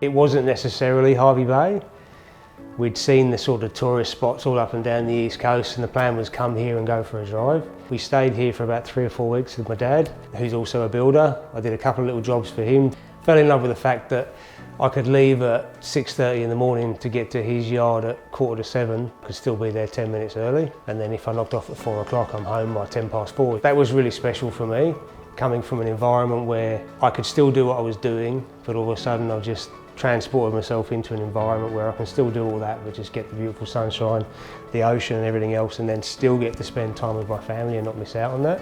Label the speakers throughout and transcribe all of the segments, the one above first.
Speaker 1: It wasn't necessarily Hervey Bay. We'd seen the sort of tourist spots all up and down the East Coast, and the plan was come here and go for a drive. We stayed here for about 3 or 4 weeks with my dad, who's also a builder. I did a couple of little jobs for him. Fell in love with the fact that I could leave at 6:30 in the morning to get to his yard at 7:15. Could still be there 10 minutes early. And then if I knocked off at 4 o'clock, I'm home by 4:10. That was really special for me, coming from an environment where I could still do what I was doing, but all of a sudden I've just transported myself into an environment where I can still do all that, but just get the beautiful sunshine, the ocean and everything else, and then still get to spend time with my family and not miss out on that.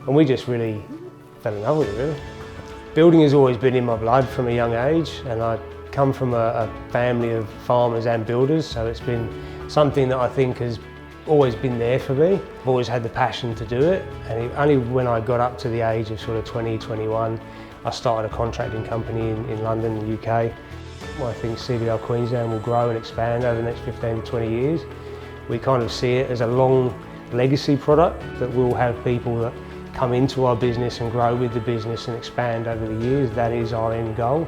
Speaker 1: And we just really fell in love with it, really. Building has always been in my blood from a young age, and I come from a family of farmers and builders, so it's been something that I think has always been there for me. I've always had the passion to do it, and only when I got up to the age of sort of 20, 21, I started a contracting company in London, the UK. I think CBR Queensland will grow and expand over the next 15 to 20 years. We kind of see it as a long legacy product that will have people that come into our business and grow with the business and expand over the years. That is our end goal.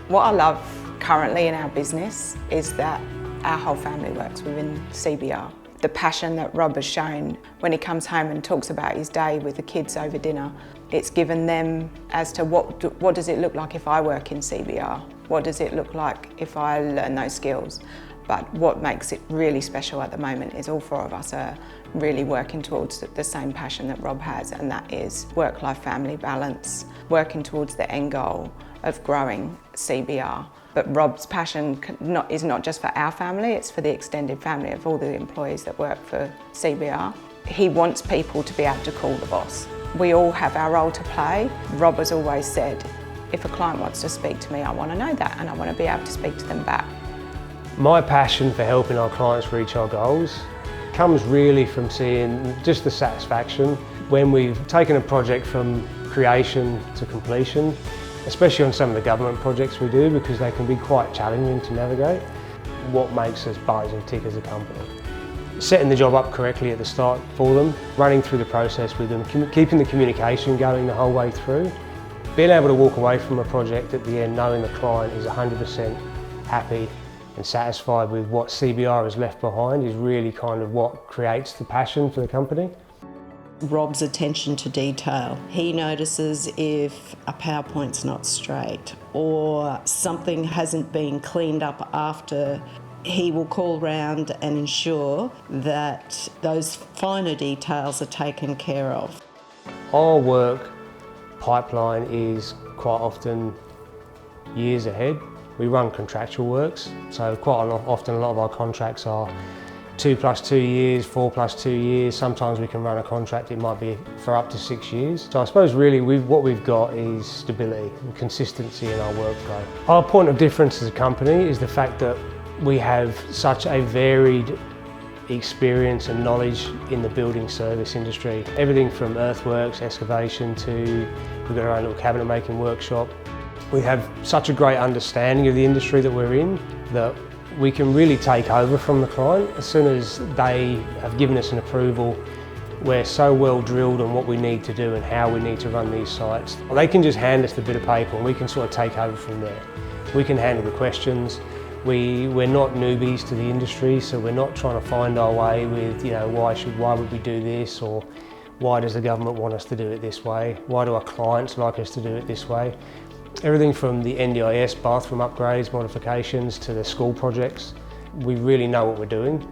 Speaker 2: What I love currently in our business is that our whole family works within CBR. The passion that Rob has shown when he comes home and talks about his day with the kids over dinner, it's given them as to what does it look like if I work in CBR? What does it look like if I learn those skills? But what makes it really special at the moment is all 4 of us are really working towards the same passion that Rob has, and that is work-life family balance, working towards the end goal of growing CBR. But Rob's passion is not just for our family, it's for the extended family of all the employees that work for CBR. He wants people to be able to call the boss. We all have our role to play. Rob has always said, if a client wants to speak to me, I want to know that, and I want to be able to speak to them back.
Speaker 1: My passion for helping our clients reach our goals comes really from seeing just the satisfaction when we've taken a project from creation to completion, especially on some of the government projects we do, because they can be quite challenging to navigate. What makes us buzz and tick as a company? Setting the job up correctly at the start for them, running through the process with them, keeping the communication going the whole way through, being able to walk away from a project at the end knowing the client is 100% happy and satisfied with what CBR has left behind is really kind of what creates the passion for the company.
Speaker 3: Rob's attention to detail. He notices if a PowerPoint's not straight or something hasn't been cleaned up after. He will call round and ensure that those finer details are taken care of.
Speaker 1: Our work pipeline is quite often years ahead. We run contractual works, so quite often a lot of our contracts are 2 + 2 years, 4 + 2 years. Sometimes we can run a contract, it might be for up to 6 years. So I suppose really what we've got is stability and consistency in our workflow. Our point of difference as a company is the fact that we have such a varied experience and knowledge in the building service industry. Everything from earthworks, excavation to, we've got our own little cabinet making workshop. We have such a great understanding of the industry that we're in that we can really take over from the client. As soon as they have given us an approval, we're so well drilled on what we need to do and how we need to run these sites. They can just hand us the bit of paper and we can sort of take over from there. We can handle the questions. We're not newbies to the industry, so we're not trying to find our way with, why would we do this, or why does the government want us to do it this way? Why do our clients like us to do it this way? Everything from the NDIS bathroom upgrades, modifications, to the school projects, we really know what we're doing.